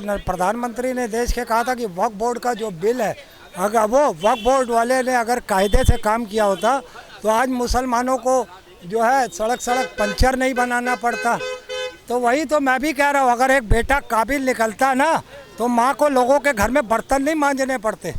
प्रधानमंत्री ने देश के कहा था कि वक्फ बोर्ड का जो बिल है, अगर वो वक्फ बोर्ड वाले ने अगर कायदे से काम किया होता तो आज मुसलमानों को जो है सड़क पंचर नहीं बनाना पड़ता। तो वही तो मैं भी कह रहा हूँ, अगर एक बेटा काबिल निकलता ना तो माँ को लोगों के घर में बर्तन नहीं मांजने पड़ते।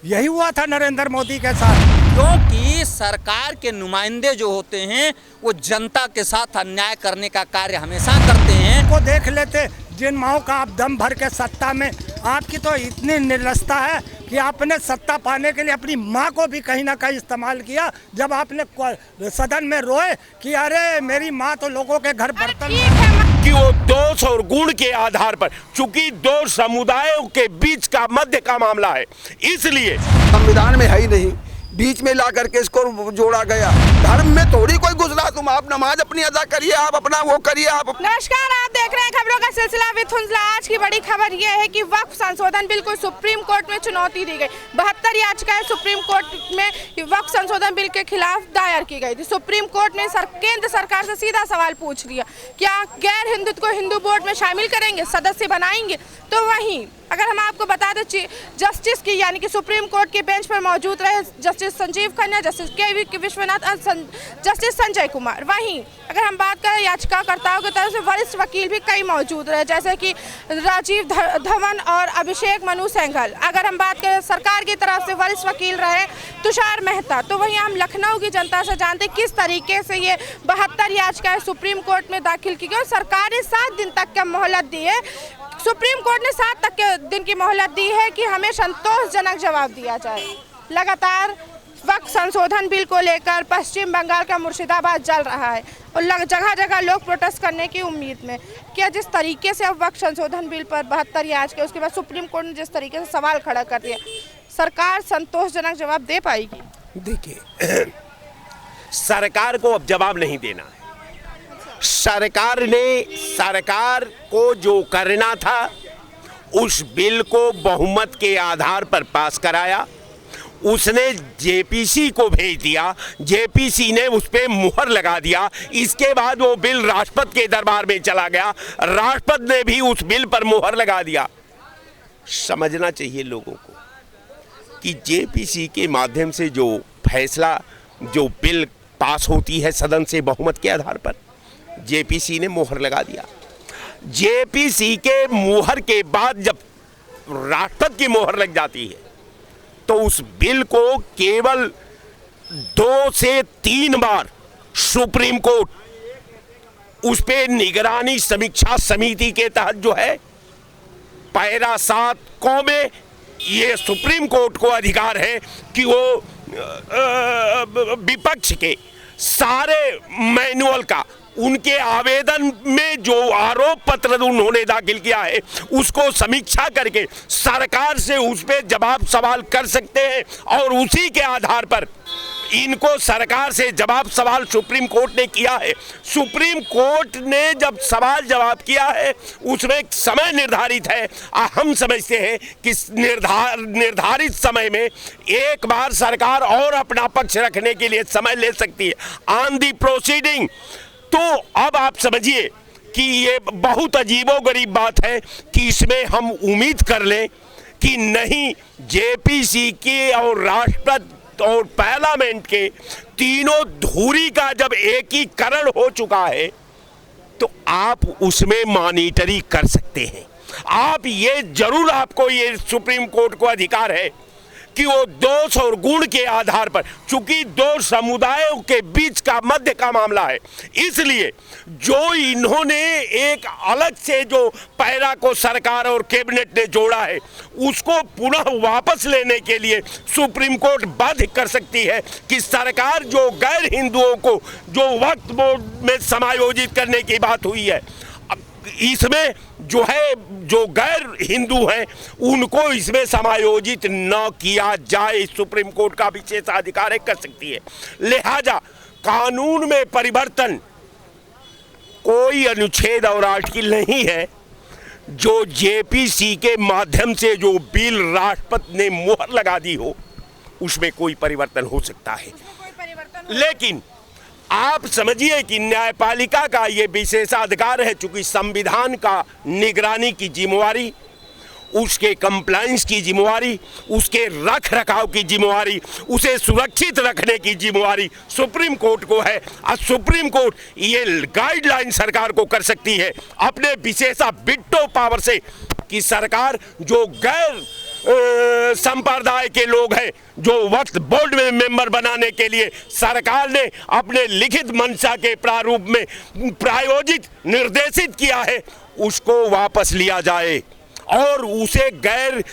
यही हुआ था नरेंद्र मोदी के साथ। क्योंकि सरकार के नुमाइंदे जो होते हैं वो जनता के साथ अन्याय करने का कार्य हमेशा करते हैं। को देख लेते जिन माओं का आप दम भर के सत्ता में, आपकी तो इतनी निर्लजता है कि आपने सत्ता पाने के लिए अपनी माँ को भी कहीं ना कहीं इस्तेमाल किया। जब आपने सदन में रोए कि अरे मेरी माँ तो लोगों के घर बर्तन, कि वो दोष और गुण के आधार पर, चूंकि दो समुदायों के बीच का मध्य का मामला है, इसलिए संविधान में है ही नहीं, बीच में ला करके इसको जोड़ा गया। धर्म में थोड़ी कोई गुजरा, तुम आप नमाज अपनी अदा करिए, आप अपना वो करिए। आप नमस्कार, आप देख रहे हैं खबरों का सिलसिला विद हुंसला। आज की बड़ी खबर यह है कि वक्फ संशोधन बिल को सुप्रीम कोर्ट में चुनौती दी गई। 72 याचिकाएं सुप्रीम कोर्ट में वक्फ संशोधन बिल के खिलाफ दायर की गई थी। सुप्रीम कोर्ट ने केंद्र सरकार से सीधा सवाल पूछ लिया, क्या गैर हिंदुत्व को हिंदू बोर्ड में शामिल करेंगे, सदस्य बनाएंगे? तो वहीं अगर हम आपको बता दें, जस्टिस की यानी कि सुप्रीम कोर्ट के बेंच पर मौजूद रहे जस्टिस संजीव खन्ना, जस्टिस के विश्वनाथ, जस्टिस संजय कुमार। वहीं अगर हम बात करें याचिकाकर्ताओं की तरफ से वरिष्ठ वकील भी कई मौजूद रहे, जैसे कि राजीव धवन और अभिषेक मनु सिंघल। अगर हम बात करें सरकार की तरफ से वरिष्ठ वकील रहे तुषार मेहता। तो वहीं हम लखनऊ की जनता से जानते किस तरीके से ये 72 याचिकाएं सुप्रीम कोर्ट में दाखिल की गई। सरकार ने 7 दिन तक का मोहलत दी है। सुप्रीम कोर्ट ने 7 तक के दिन की मोहलत दी है कि हमें संतोषजनक जवाब दिया जाए। लगातार वक्फ संशोधन बिल को लेकर पश्चिम बंगाल का मुर्शिदाबाद जल रहा है और जगह जगह लोग प्रोटेस्ट करने की उम्मीद में। क्या जिस तरीके से अब वक्फ संशोधन बिल पर 72 याचिका, उसके बाद सुप्रीम कोर्ट ने जिस तरीके से सवाल खड़ा कर दिया, सरकार संतोषजनक जवाब दे पाएगी? देखिए, सरकार को अब जवाब नहीं देना है। सरकार को जो करना था उस बिल को बहुमत के आधार पर पास कराया, उसने जेपीसी को भेज दिया, जेपीसी ने उस पर मुहर लगा दिया। इसके बाद वो बिल राष्ट्रपति के दरबार में चला गया, राष्ट्रपति ने भी उस बिल पर मुहर लगा दिया। समझना चाहिए लोगों को कि जेपीसी के माध्यम से जो फैसला, जो बिल पास होती है सदन से बहुमत के आधार पर, जेपीसी ने मुहर लगा दिया। जेपीसी के मुहर के बाद जब राष्ट्रपति की मुहर लग जाती है तो उस बिल को केवल 2 से 3 बार सुप्रीम कोर्ट उस पे निगरानी समीक्षा समिति के तहत जो है पैरा 7 में ये सुप्रीम कोर्ट को अधिकार है कि वो विपक्ष के सारे मैनुअल का, उनके आवेदन में जो आरोप पत्र उन्होंने दाखिल किया है उसको समीक्षा करके सरकार से उस पर जवाब सवाल कर सकते हैं। और उसी के आधार पर इनको सरकार से जवाब सवाल सुप्रीम कोर्ट ने किया है। सुप्रीम कोर्ट ने जब सवाल जवाब किया है उसमें एक समय निर्धारित है। हम समझते हैं कि निर्धारित समय में एक बार सरकार और अपना पक्ष रखने के लिए समय ले सकती है ऑन दी प्रोसीडिंग। तो अब आप समझिए कि ये बहुत अजीबोगरीब बात है कि इसमें हम उम्मीद कर लें कि नहीं, जेपीसी के और राष्ट्रपति और पार्लियामेंट के तीनों धुरी का जब एकीकरण हो चुका है तो आप उसमें मॉनिटरिंग कर सकते हैं। आप ये जरूर, आपको ये सुप्रीम कोर्ट को अधिकार है कि वो दोष और गुण के आधार पर, चूंकि दो समुदायों के बीच का मध्य का मामला है, इसलिए जो इन्होंने एक अलग से जो पैरा को सरकार और कैबिनेट ने जोड़ा है उसको पुनः वापस लेने के लिए सुप्रीम कोर्ट बाध्य कर सकती है कि सरकार जो गैर हिंदुओं को जो वक्फ बोर्ड में समायोजित करने की बात हुई है, इसमें जो है जो गैर हिंदू हैं उनको इसमें समायोजित न किया जाए, सुप्रीम कोर्ट का विशेषाधिकार कर सकती है। लिहाजा कानून में परिवर्तन कोई अनुच्छेद और आर्टिकल नहीं है जो जेपीसी के माध्यम से जो बिल राष्ट्रपति ने मुहर लगा दी हो उसमें कोई परिवर्तन हो सकता है। लेकिन आप समझिए कि न्यायपालिका का ये विशेषाधिकार है, चूंकि संविधान का निगरानी की जिम्मेवारी उसके कंप्लायंस की जिम्मेवारी, उसके रख रखाव की जिम्मेवारी, उसे सुरक्षित रखने की जिम्मेवारी सुप्रीम कोर्ट को है। और सुप्रीम कोर्ट ये गाइडलाइन सरकार को कर सकती है अपने विशेषा बिट्टो पावर से कि सरकार जो गैर संप्रदाय के लोग हैं जो वक्फ बोर्ड में मेंबर बनाने के लिए सरकार ने अपने लिखित मंशा के प्रारूप में प्रायोजित निर्देशित किया है, उसको वापस लिया जाए और उसे गैर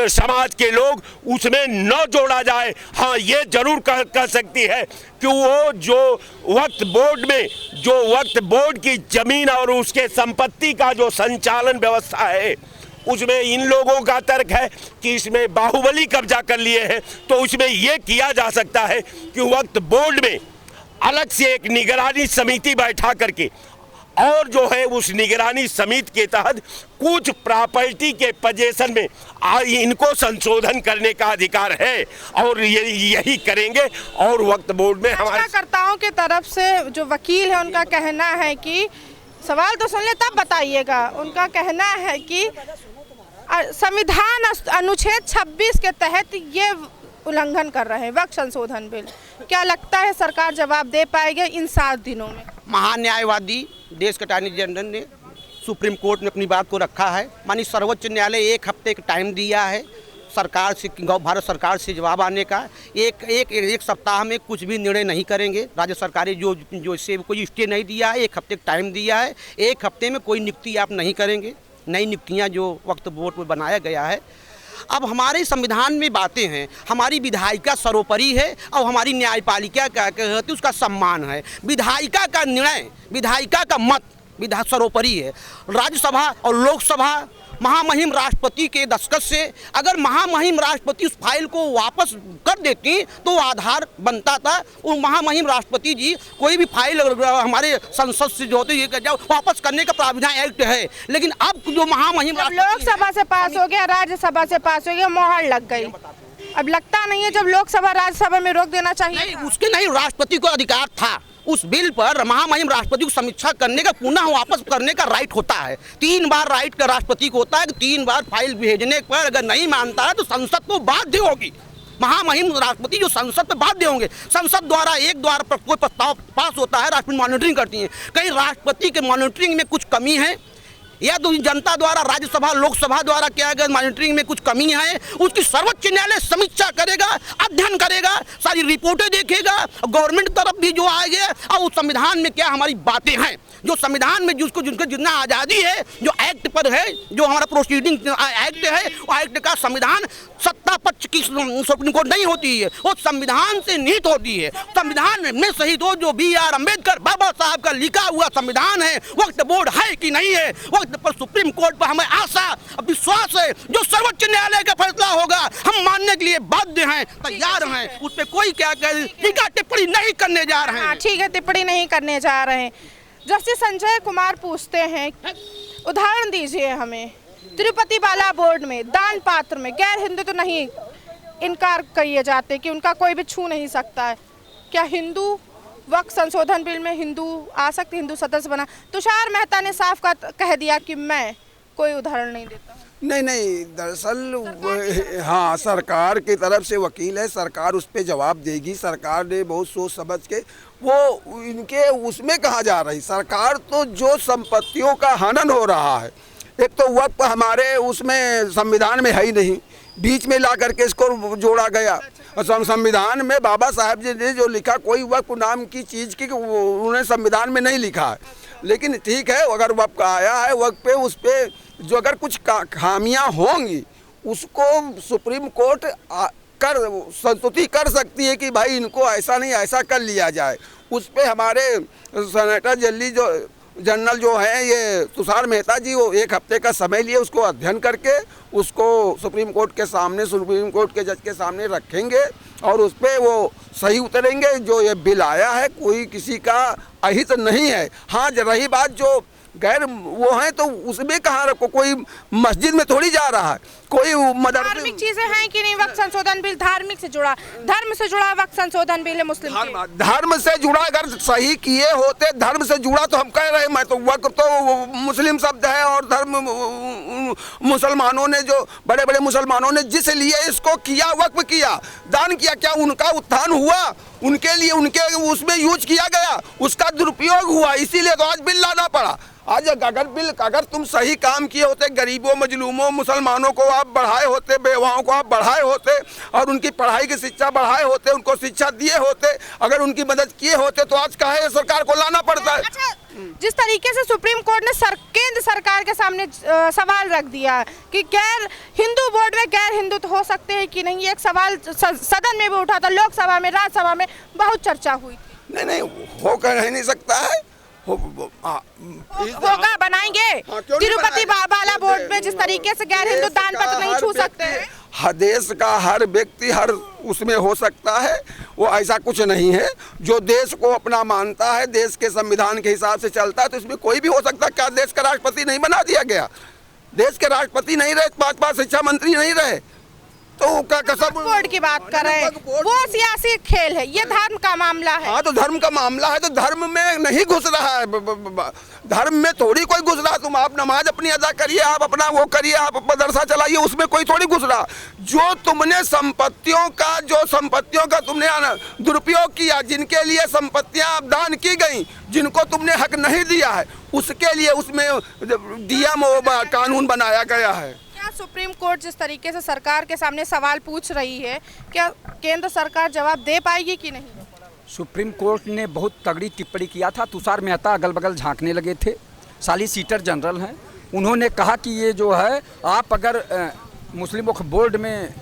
समाज के लोग उसमें न जोड़ा जाए। हाँ, ये जरूर कह सकती है कि वो जो वक्फ बोर्ड में जो वक्फ बोर्ड की जमीन और उसके संपत्ति का जो संचालन व्यवस्था है उसमें इन लोगों का तर्क है कि इसमें बाहुबली कब्जा कर लिए हैं, तो उसमें यह किया जा सकता है कि वक्फ बोर्ड में अलग से एक निगरानी समिति बैठा करके और जो है उस निगरानी समिति के तहत कुछ प्रॉपर्टी के पोजीशन में इनको संशोधन करने का अधिकार है और यही करेंगे। और वक्फ बोर्ड में हमारे कर्ताओं के तरफ से जो वकील है उनका कहना है कि सवाल तो सुन ले तब बताइएगा। उनका कहना है कि संविधान अनुच्छेद 26 के तहत ये उल्लंघन कर रहे हैं वक्फ संशोधन बिल। क्या लगता है सरकार जवाब दे पाएगी इन 7 दिनों में? महान्यायवादी देश के अटॉर्नी जनरल ने सुप्रीम कोर्ट में अपनी बात को रखा है। माननीय सर्वोच्च न्यायालय 1 हफ्ते का टाइम दिया है सरकार से, भारत सरकार से जवाब आने का। एक सप्ताह में कुछ भी निर्णय नहीं करेंगे। राज्य सरकारें जो इससे कोई स्टे नहीं दिया है, 1 हफ्ते का टाइम दिया है। 1 हफ्ते में कोई नियुक्ति आप नहीं करेंगे। नई नियुक्तियाँ जो वक्फ बोर्ड में बनाया गया है। अब हमारे संविधान में बातें हैं, हमारी विधायिका सर्वोपरि है और हमारी न्यायपालिका क्या कहती है उसका सम्मान है। विधायिका का निर्णय, विधायिका का मत सर्वोपरि है। राज्यसभा और लोकसभा महामहिम राष्ट्रपति के दस्तखत से अगर महामहिम राष्ट्रपति उस फाइल को वापस कर देती तो आधार बनता था। और महामहिम राष्ट्रपति जी कोई भी फाइल हमारे संसद से जो होती है वापस करने का प्रावधान एक्ट है। लेकिन अब जो महामहिम लोकसभा से पास हो गया, राज्यसभा से पास हो गया, मोहर लग गई। अब लगता नहीं है जब लोकसभा राज्यसभा में रोक देना चाहिए? नहीं, उसके नहीं, राष्ट्रपति को अधिकार था उस बिल पर महामहिम राष्ट्रपति को समीक्षा करने का, पुनः वापस करने का राइट होता है। 3 बार राइट का राष्ट्रपति को होता है कि 3 बार फाइल भेजने पर अगर नहीं मानता है तो संसद को बाध्य होगी। महामहिम राष्ट्रपति जो संसद पर बाध्य होंगे। संसद द्वारा कोई प्रस्ताव पास होता है, राष्ट्रपति मॉनिटरिंग करती है। कहीं राष्ट्रपति के मॉनिटरिंग में कुछ कमी है या तो जनता द्वारा, राज्यसभा लोकसभा द्वारा क्या अगर मॉनिटरिंग में कुछ कमी है, उसकी सर्वोच्च न्यायालय समीक्षा करेगा, अध्ययन करेगा, सारी रिपोर्टें देखेगा। गवर्नमेंट तरफ भी जो आ गया और उस संविधान में क्या हमारी बातें हैं, जो संविधान में जिसको जितना आज़ादी है, जो एक्ट पर है, जो हमारा प्रोसीडिंग एक्ट है, वो एक्ट का संविधान सत्ता पक्ष की सुप्रीम कोर्ट नहीं होती है, वो संविधान से निहित होती है। संविधान में शहीद हो जो BR अम्बेडकर बाबा साहब का लिखा हुआ संविधान है, वक्फ बोर्ड है कि नहीं है, वक्त पर सुप्रीम कोर्ट पर हमें आशा विश्वास है। जो सर्वोच्च न्यायालय का फैसला होगा हम मानने के लिए बाध्य हैं, तैयार हैं। उस पर कोई क्या टीका टिप्पणी नहीं करने जा रहे हैं। ठीक है, टिप्पणी नहीं करने जा रहे हैं। जस्टिस संजय कुमार पूछते हैं, उदाहरण दीजिए हमें, तिरुपति बाला बोर्ड में दान पात्र में गैर हिंदू तो नहीं इनकार किए जाते कि उनका कोई भी छू नहीं सकता है। क्या हिंदू वक्फ संशोधन बिल में हिंदू आ सकते, हिंदू सदस्य बना? तुषार मेहता ने साफ कह दिया कि मैं कोई उदाहरण नहीं देता। नहीं, दरअसल हाँ, सरकार की तरफ से वकील है, सरकार उस पर जवाब देगी। सरकार ने बहुत सोच समझ के वो इनके उसमें कहा जा रही। सरकार तो जो संपत्तियों का हनन हो रहा है, एक तो वक्फ हमारे उसमें संविधान में है ही नहीं, बीच में ला करके इसको जोड़ा गया। संविधान में बाबा साहब जी ने जो लिखा, कोई वक्फ नाम की चीज़ की उन्होंने संविधान में नहीं लिखा है। लेकिन ठीक है, अगर वक्फ आया है, वक्फ पे उस पर जो अगर कुछ खामियां होंगी उसको सुप्रीम कोर्ट संस्तुति कर सकती है कि भाई इनको ऐसा नहीं ऐसा कर लिया जाए। उस पर हमारे सेनेटर जनरल जो है ये तुषार मेहता जी, वो 1 हफ्ते का समय लिए उसको अध्ययन करके उसको सुप्रीम कोर्ट के जज के सामने रखेंगे और उस पर वो सही उतरेंगे। जो ये बिल आया है कोई किसी का अहित नहीं है। हाँ, रही बात जो गैर वो है तो उसमें कहाँ रखो, कोई मस्जिद में थोड़ी जा रहा है, कोई मदरसे। धार्मिक चीजें हैं कि नहीं? वक्फ संशोधन बिल धार्मिक से जुड़ा, धर्म से जुड़ा वक्फ संशोधन बिल है। मुस्लिम धर्म से जुड़ा अगर सही किए होते, धर्म से जुड़ा तो हम कह रहे हैं, मैं तो वक्फ तो मुस्लिम शब्द है और धर्म मुसलमानों ने, जो बड़े बड़े मुसलमानों ने जिस लिए इसको किया, वक्फ किया, दान किया, क्या उनका उत्थान हुआ? उनके लिए उनके उसमें यूज किया गया, उसका दुरुपयोग हुआ, इसीलिए तो आज बिल लाना पड़ा। आज अगर तुम सही काम किए होते, गरीबों, मजलूमों, मुसलमानों को आप बढ़ाए होते, बेवाओं को आप बढ़ाए होते और उनकी पढ़ाई की शिक्षा बढ़ाए होते, उनको शिक्षा दिए होते, अगर उनकी मदद किए होते तो आज काहे सरकार को लाना पड़ता है? अच्छा, जिस तरीके से सुप्रीम कोर्ट ने केंद्र सरकार के सामने सवाल रख दिया कि गैर हिंदू बोर्ड में गैर हिंदू तो हो सकते हैं कि नहीं, एक सवाल सदन में भी उठा था, लोकसभा में, राज्यसभा में बहुत चर्चा हुई। नहीं, होकर नहीं सकता है, होगा, बनाएंगे। तिरुपति बाला बोर्ड में जिस तरीके से गैर हिंदू दान पत्र नहीं छू सकते हैं, हर देश का हर व्यक्ति हर उसमें हो सकता है, वो ऐसा कुछ नहीं है। जो देश को अपना मानता है, देश के संविधान के हिसाब से चलता है, तो इसमें कोई भी हो सकता है। क्या देश का राष्ट्रपति नहीं बना दिया गया? देश के राष्ट्रपति नहीं रहे, 5 शिक्षा मंत्री नहीं रहे, तो सब बोर्ड की बात कर रहे हैं, वो सियासी खेल है, ये धर्म का मामला है। हाँ, तो धर्म का मामला है, तो धर्म में नहीं घुस रहा है, धर्म में थोड़ी कोई घुस रहा। तुम आप नमाज अपनी अदा करिए, आप अपना वो करिए, आप मदरसा चलाइए, उसमें कोई थोड़ी घुस रहा। जो तुमने संपत्तियों का तुमने दुरुपयोग किया, जिनके लिए संपत्तियां दान की गई, जिनको तुमने हक नहीं दिया है, उसके लिए उसमें डीएम कानून बनाया गया है। क्या सुप्रीम कोर्ट जिस तरीके से सरकार के सामने सवाल पूछ रही है, क्या केंद्र सरकार जवाब दे पाएगी कि नहीं? सुप्रीम कोर्ट ने बहुत तगड़ी टिप्पणी किया था। तुषार मेहता अगल बगल झांकने लगे थे, सॉलिसिटर जनरल हैं, उन्होंने कहा कि ये जो है, आप अगर मुस्लिम वक्फ बोर्ड में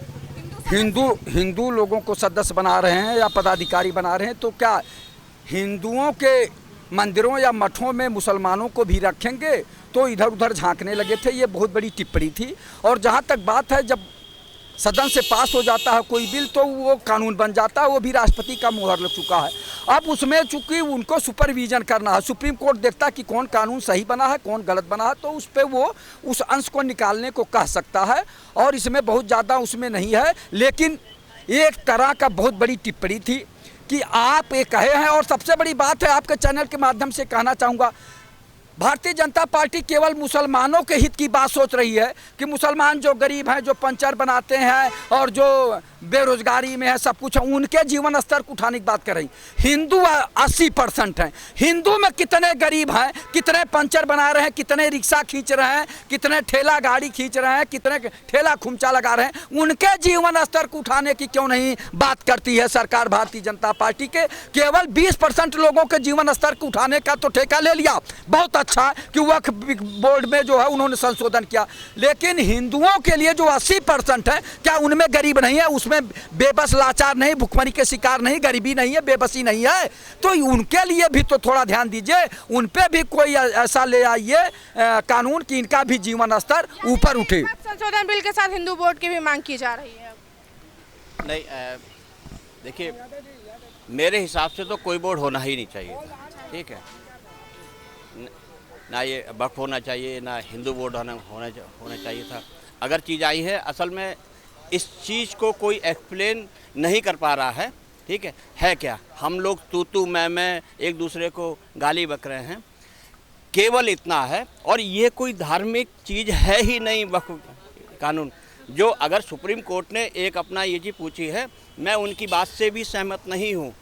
हिंदू लोगों को सदस्य बना रहे हैं या पदाधिकारी बना रहे हैं, तो क्या हिंदुओं के मंदिरों या मठों में मुसलमानों को भी रखेंगे? तो इधर उधर झांकने लगे थे। ये बहुत बड़ी टिप्पणी थी। और जहाँ तक बात है, जब सदन से पास हो जाता है कोई बिल तो वो कानून बन जाता है, वो भी राष्ट्रपति का मुहर लग चुका है। अब उसमें चूंकि उनको सुपरविजन करना है, सुप्रीम कोर्ट देखता है कि कौन कानून सही बना है, कौन गलत बना है, तो उस पर वो उस अंश को निकालने को कह सकता है। और इसमें बहुत ज़्यादा उसमें नहीं है, लेकिन एक तरह का बहुत बड़ी टिप्पणी थी कि आप ये कहे हैं। और सबसे बड़ी बात है, आपके चैनल के माध्यम से कहना चाहूँगा, भारतीय जनता पार्टी केवल मुसलमानों के हित की बात सोच रही है कि मुसलमान जो गरीब हैं, जो पंचर बनाते हैं और जो बेरोजगारी में है, सब कुछ है, उनके जीवन स्तर को उठाने की बात कर रही। हिंदू 80% हैं। हिंदू में कितने गरीब हैं, कितने पंचर बना रहे हैं, कितने रिक्शा खींच रहे हैं, कितने ठेला गाड़ी खींच रहे हैं, कितने ठेला खुमचा लगा रहे हैं, उनके जीवन स्तर को उठाने की क्यों नहीं बात करती है सरकार भारतीय जनता पार्टी के? केवल 20% लोगों के जीवन स्तर को उठाने का तो ठेका ले लिया, बहुत अच्छा कि वक्फ बोर्ड में जो है उन्होंने संशोधन किया, लेकिन हिंदुओं के लिए जो 80% है, क्या उनमें गरीब नहीं है, उसमें बेबस लाचार नहीं, भुखमरी के शिकार नहीं, गरीबी नहीं है, बेबसी नहीं है? तो उनके लिए भी तो थोड़ा ध्यान दीजिए, उन पे भी कोई ऐसा ले आइए कानून कि इनका भी जीवन स्तर ऊपर उठे। संशोधन बिल के साथ हिंदू बोर्ड की भी मांग की जा रही है। नहीं, देखिए, मेरे हिसाब से तो कोई बोर्ड होना ही नहीं चाहिए, ठीक है ना, ये वक्फ होना चाहिए, ना हिंदू बोर्ड होना चाहिए था। अगर चीज़ आई है, असल में इस चीज़ को कोई एक्सप्लेन नहीं कर पा रहा है, ठीक है क्या? हम लोग तू मैं एक दूसरे को गाली बक रहे हैं, केवल इतना है। और ये कोई धार्मिक चीज़ है ही नहीं वक्फ कानून, जो अगर सुप्रीम कोर्ट ने एक अपना ये चीज़ पूछी है, मैं उनकी बात से भी सहमत नहीं हूँ,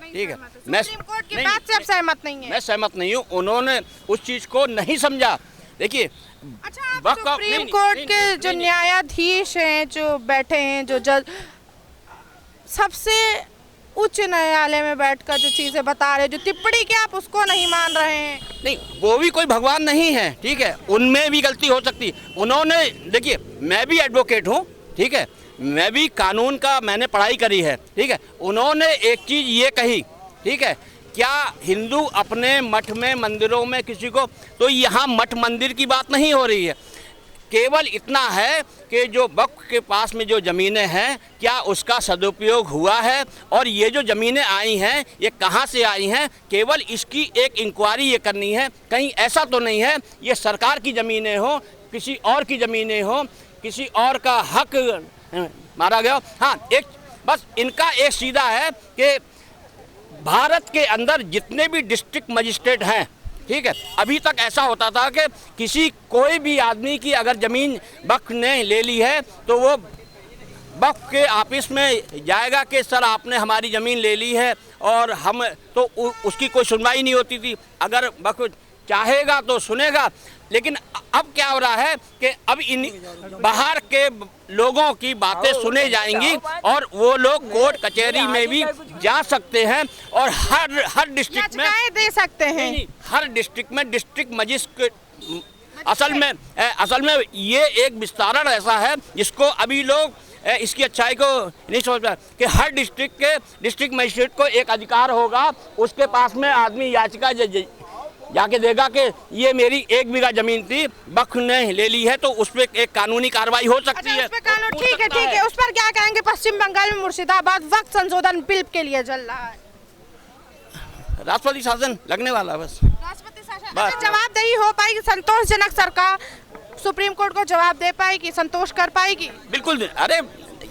ठीक है। मैं सुप्रीम कोर्ट की बात से अब सहमत नहीं है, मैं सहमत नहीं हूँ, उन्होंने उस चीज़ को नहीं समझा। देखिए, अच्छा, सुप्रीम कोर्ट के जो न्यायाधीश हैं, जो बैठे हैं, जो जज, सबसे उच्च न्यायालय में बैठकर जो चीज़ें बता रहे, जो टिप्पणी की आप उसको नहीं मान रहे हैं? नहीं, वो भी कोई भगवान नहीं है, ठीक है, उनमें भी गलती हो सकती। उन्होंने, देखिए, मैं भी एडवोकेट हूँ, ठीक है, मैं भी कानून का मैंने पढ़ाई करी है, ठीक है। उन्होंने एक चीज़ ये कही, ठीक है, क्या हिंदू अपने मठ में, मंदिरों में किसी को, तो यहाँ मठ मंदिर की बात नहीं हो रही है, केवल इतना है कि जो वक्फ के पास में जो ज़मीनें हैं, क्या उसका सदुपयोग हुआ है, और ये जो ज़मीनें आई हैं ये कहाँ से आई हैं, केवल इसकी एक इंक्वायरी ये करनी है। कहीं ऐसा तो नहीं है ये सरकार की ज़मीनें हो, किसी और की ज़मीनें हो, किसी और का हक मारा गया। हाँ, एक बस इनका एक सीधा है कि भारत के अंदर जितने भी डिस्ट्रिक्ट मजिस्ट्रेट हैं, ठीक है। अभी तक ऐसा होता था कि किसी कोई भी आदमी की अगर ज़मीन वक्फ ने ले ली है तो वो वक्फ के ऑफिस में जाएगा कि सर आपने हमारी ज़मीन ले ली है और हम तो उसकी कोई सुनवाई नहीं होती थी। अगर वक्फ चाहेगा तो सुनेगा, लेकिन अब क्या हो रहा है कि अब इन बाहर के लोगों की बातें सुने जाएंगी और वो लोग कोर्ट कचहरी में भी जा सकते हैं और हर डिस्ट्रिक्ट में दे सकते हैं। हर डिस्ट्रिक्ट में डिस्ट्रिक्ट मजिस्ट्रेट असल में ये एक विस्तारण ऐसा है जिसको अभी लोग इसकी अच्छाई को नहीं समझ पा कि हर डिस्ट्रिक्ट के डिस्ट्रिक्ट मजिस्ट्रेट को एक अधिकार होगा, उसके पास में आदमी याचिका जाके देगा कि ये मेरी 1 बीघा जमीन थी, वक्फ ने ले ली है, तो उस पर एक कानूनी कार्रवाई हो सकती है। ठीक है, उस पर क्या कहेंगे? पश्चिम बंगाल में मुर्शिदाबाद वक्फ संशोधन बिल के लिए चल रहा है, राष्ट्रपति शासन लगने वाला है बस। राष्ट्रपति शासन अगर जवाबदेही हो पाएगी, संतोषजनक सरकार सुप्रीम कोर्ट को जवाब दे पाएगी, संतोष कर पाएगी? बिल्कुल। अरे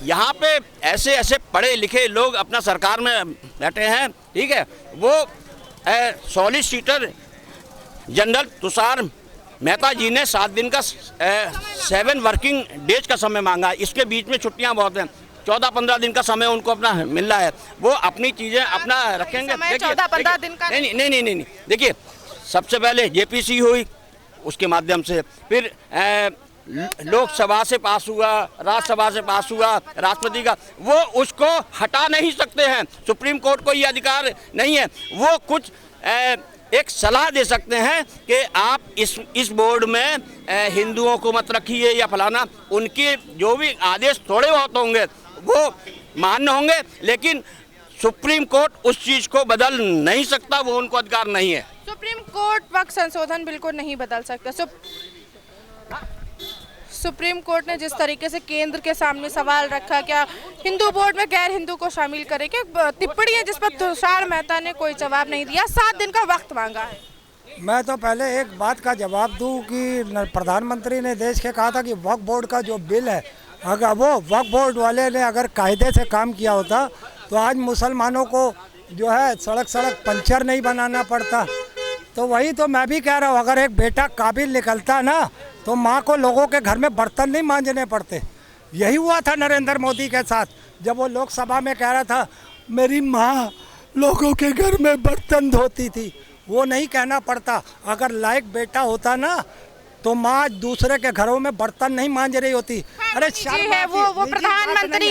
यहाँ पे ऐसे ऐसे पढ़े लिखे लोग अपना सरकार में बैठे हैं, ठीक है। वो सॉलिसिटर जनरल तुषार मेहता जी ने 7 दिन का 7 वर्किंग डेज का समय मांगा। इसके बीच में छुट्टियां बहुत हैं, 14-15 दिन का समय उनको अपना मिल रहा है। वो अपनी चीज़ें अपना रखेंगे। 14-15 दिन का नहीं। देखिए, सबसे पहले जेपीसी हुई, उसके माध्यम से फिर लोकसभा से पास हुआ, राज्यसभा से पास हुआ, राष्ट्रपति का, वो उसको हटा नहीं सकते हैं। सुप्रीम कोर्ट को ये अधिकार नहीं है। वो कुछ एक सलाह दे सकते हैं कि आप इस बोर्ड में हिंदुओं को मत रखिए या फलाना। उनके जो भी आदेश थोड़े बहुत होंगे वो मान्य होंगे, लेकिन सुप्रीम कोर्ट उस चीज़ को बदल नहीं सकता, वो उनको अधिकार नहीं है। सुप्रीम कोर्ट वक्फ संशोधन बिल को नहीं बदल सकता। सुप्रीम कोर्ट ने जिस तरीके से केंद्र के सामने सवाल रखा, क्या हिंदू बोर्ड में गैर हिंदू को शामिल करें, क्या टिप्पणी है जिस पर तुषार मेहता ने कोई जवाब नहीं दिया, 7 दिन का वक्त मांगा है। मैं तो पहले एक बात का जवाब दूं कि प्रधानमंत्री ने देश के कहा था कि वक्फ बोर्ड का जो बिल है, अगर वो वक्फ बोर्ड वाले ने अगर कायदे से काम किया होता तो आज मुसलमानों को जो है सड़क पंचर नहीं बनाना पड़ता। तो वही तो मैं भी कह रहा हूँ, अगर एक बेटा काबिल निकलता ना तो माँ को लोगों के घर में बर्तन नहीं मांजने पड़ते। यही हुआ था नरेंद्र मोदी के साथ, जब वो लोकसभा में कह रहा था मेरी माँ लोगों के घर में बर्तन धोती थी। वो नहीं कहना पड़ता। अगर लायक बेटा होता ना तो माँ दूसरे के घरों में बर्तन नहीं मांज रही होती। अरे है वो प्रधानमंत्री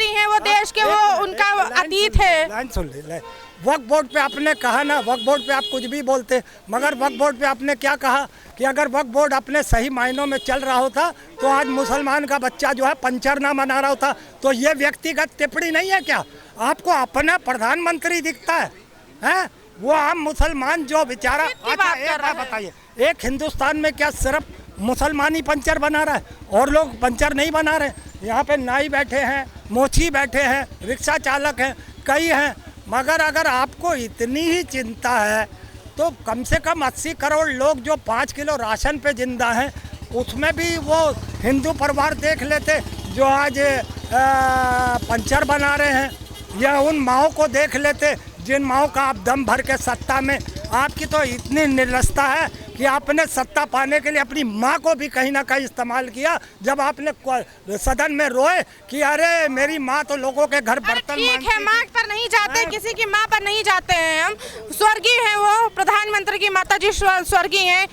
है, वो देश के, वो उनका अतीत है। लाइन सुन ले। वक्फ बोर्ड पे आपने कहा ना, वक्फ बोर्ड पे आप कुछ भी बोलते, मगर वक्फ बोर्ड पे आपने क्या कहा कि अगर वक्फ बोर्ड अपने सही मायनों में चल रहा होता तो आज मुसलमान का बच्चा जो है पंचर ना बना रहा होता। तो ये व्यक्तिगत टिप्पणी नहीं है क्या? आपको अपना प्रधानमंत्री दिखता है? वो आम मुसलमान जो बेचारा, अच्छा एक बात बताइए, एक हिंदुस्तान में क्या सिर्फ मुसलमान ही पंचर बना रहा है और लोग पंचर नहीं बना रहे? यहाँ पे नाई बैठे हैं, मोची बैठे हैं, रिक्शा चालक हैं, कई हैं। मगर अगर आपको इतनी ही चिंता है तो कम से कम 80 करोड़ लोग जो 5 किलो राशन पे जिंदा हैं, उसमें भी वो हिंदू परिवार देख लेते जो आज पंचर बना रहे हैं, या उन माओं को देख लेते जिन माओं का आप दम भर के सत्ता में, आपकी तो इतनी निर्लजता है कि आपने सत्ता पाने के लिए अपनी माँ को भी कहीं ना कहीं इस्तेमाल किया। जब आपने सदन में रोए कि अरे मेरी माँ तो लोगों के घर बर्तन ठीक है, माँ पर नहीं जाते, किसी की माँ पर नहीं जाते हैं हम। स्वर्गीय हैं वो, प्रधानमंत्री की माता जी स्वर्गीय हैं।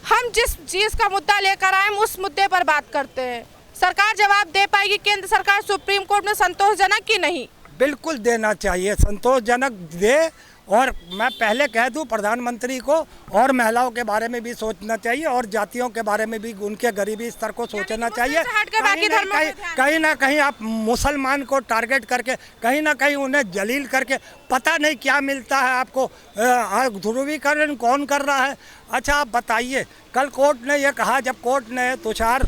हम जिस चीज़ का मुद्दा लेकर आए हम उस मुद्दे पर बात करते हैं। सरकार जवाब दे पाएगी, केंद्र सरकार सुप्रीम कोर्ट में संतोषजनक की नहीं? बिल्कुल देना चाहिए, संतोषजनक दे। और मैं पहले कह दूं प्रधानमंत्री को और महिलाओं के बारे में भी सोचना चाहिए और जातियों के बारे में भी, उनके गरीबी स्तर को सोचना चाहिए। कहीं ना कहीं आप मुसलमान को टारगेट करके, कहीं ना कहीं उन्हें जलील करके, पता नहीं क्या मिलता है आपको। ध्रुवीकरण कौन कर रहा है? अच्छा आप बताइए, कल कोर्ट ने ये कहा, जब कोर्ट ने तुषार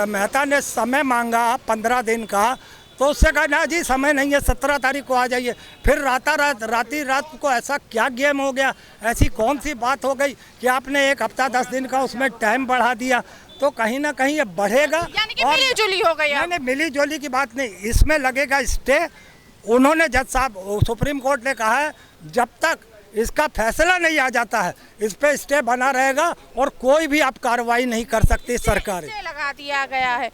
मेहता ने समय मांगा 15 दिन का, तो उससे कहा ना जी समय नहीं है, 17 तारीख को आ जाइए। फिर रात को ऐसा क्या गेम हो गया, ऐसी कौन सी बात हो गई कि आपने 1 हफ्ता 10 दिन का उसमें टाइम बढ़ा दिया? तो कहीं ना कहीं ये बढ़ेगा। यानी कि मिली जुली हो गई। नहीं, मिली जुली की बात नहीं, इसमें लगेगा स्टे। उन्होंने जज साहब, सुप्रीम कोर्ट ने कहा है जब तक इसका फैसला नहीं आ जाता है, इस पे स्टे बना रहेगा और कोई भी आप कार्रवाई नहीं कर सकती सरकार। लगा दिया गया है।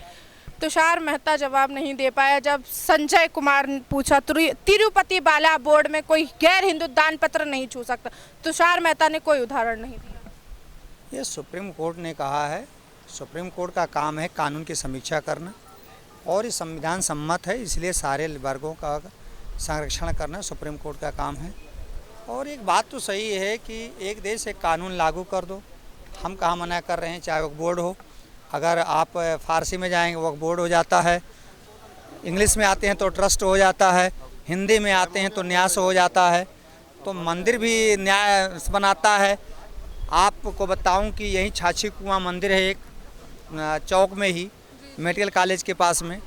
तुषार मेहता जवाब नहीं दे पाया जब संजय कुमार ने पूछा तिरुपति बाला बोर्ड में कोई गैर हिंदू दान पत्र नहीं छू सकता। तुषार मेहता ने कोई उदाहरण नहीं दिया। ये सुप्रीम कोर्ट ने कहा है, सुप्रीम कोर्ट का काम है कानून की समीक्षा करना और ये संविधान सम्मत है, इसलिए सारे वर्गों का संरक्षण करना सुप्रीम कोर्ट का काम है। और एक बात तो सही है कि एक देश एक कानून लागू कर दो, हम कहाँ मना कर रहे हैं, चाहे वक्फ बोर्ड हो। अगर आप फारसी में जाएंगे वक्फ बोर्ड हो जाता है, इंग्लिश में आते हैं तो ट्रस्ट हो जाता है, हिंदी में आते हैं तो न्यास हो जाता है, तो मंदिर भी न्याय बनाता है। आपको बताऊं कि यही छाछी कुआं मंदिर है एक चौक में ही, मेडिकल कॉलेज के पास में,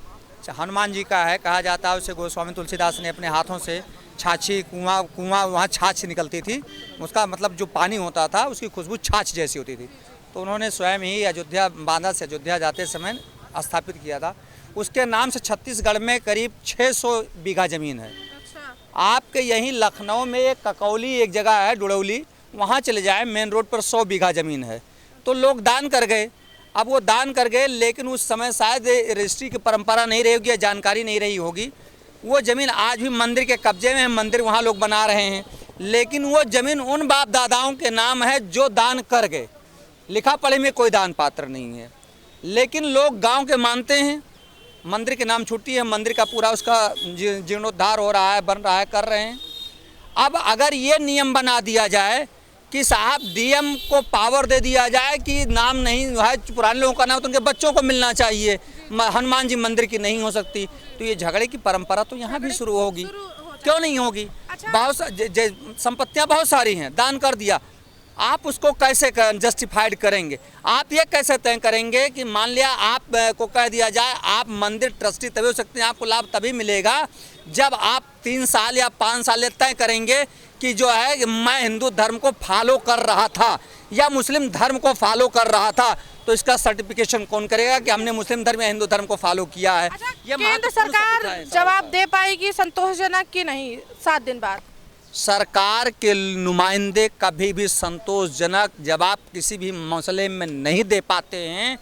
हनुमान जी का है, कहा जाता है उसे गोस्वामी तुलसीदास ने अपने हाथों से छाछी कुआं वहाँ छाछ निकलती थी, उसका मतलब जो पानी होता था उसकी खुशबू छाछ जैसी होती थी, तो उन्होंने स्वयं ही अयोध्या बांदा से अयोध्या जाते समय स्थापित किया था। उसके नाम से छत्तीसगढ़ में करीब 600 बीघा ज़मीन है। आपके यहीं लखनऊ में एक ककौली एक जगह है डुड़ौली, वहाँ चले जाए मेन रोड पर 100 बीघा ज़मीन है। तो लोग दान कर गए, अब वो दान कर गए, लेकिन उस समय शायद रजिस्ट्री की परंपरा नहीं रही होगी या जानकारी नहीं रही होगी। वो ज़मीन आज भी मंदिर के कब्जे में है, मंदिर वहाँ लोग बना रहे हैं, लेकिन वो ज़मीन उन बाप दादाओं के नाम है जो दान कर गए, लिखा पढ़े में कोई दान पात्र नहीं है। लेकिन लोग गांव के मानते हैं, मंदिर के नाम छुट्टी है, मंदिर का पूरा उसका जीर्णोद्धार हो रहा है, बन रहा है, कर रहे हैं। अब अगर ये नियम बना दिया जाए कि साहब डीएम को पावर दे दिया जाए कि नाम नहीं है पुराने लोगों का नाम तो उनके बच्चों को मिलना चाहिए, हनुमान जी मंदिर की नहीं हो सकती, तो ये झगड़े की परंपरा तो यहाँ भी शुरू होगी। क्यों नहीं होगी? बहुत संपत्तियाँ बहुत सारी हैं, दान कर दिया, आप उसको कैसे जस्टिफाइड करेंगे? आप ये कैसे तय करेंगे कि मान लिया आप को कह दिया जाए आप मंदिर ट्रस्टी तभी हो सकते हैं, आपको लाभ तभी मिलेगा जब आप 3 साल या 5 साल तय करेंगे कि जो है मैं हिंदू धर्म को फॉलो कर रहा था या मुस्लिम धर्म को फॉलो कर रहा था, तो इसका सर्टिफिकेशन कौन करेगा कि हमने मुस्लिम धर्म या हिंदू धर्म को फॉलो किया है? ये केंद्र सरकार जवाब दे पाएगी संतोषजनक कि नहीं 7 दिन बाद? सरकार के नुमाइंदे कभी भी संतोषजनक जवाब किसी भी मसले में नहीं दे पाते हैं,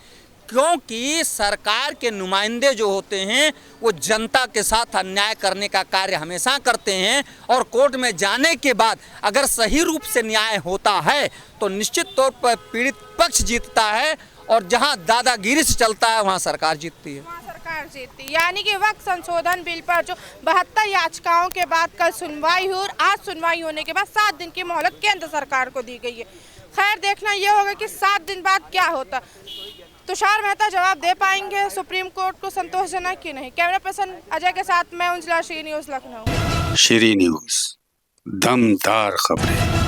क्योंकि सरकार के नुमाइंदे जो होते हैं वो जनता के साथ अन्याय करने का कार्य हमेशा करते हैं। और कोर्ट में जाने के बाद अगर सही रूप से न्याय होता है तो निश्चित तौर पर पीड़ित पक्ष जीतता है, और जहां दादागिरी से चलता है वहां सरकार जीतती है। सरकार जीतती, यानी कि वक्त संशोधन बिल पर जो 72 याचिकाओं के बाद कल सुनवाई हुई और आज सुनवाई होने के बाद 7 दिन की मोहलत केंद्र सरकार को दी गई है। खैर देखना यह होगा कि 7 दिन बाद क्या होता। तुषार मेहता जवाब दे पाएंगे सुप्रीम कोर्ट को संतोषजनक कि नहीं? कैमरा पर्सन अजय के साथ मैं उंजला, श्री न्यूज़ लखनऊ। श्री न्यूज़, दमदार खबरें।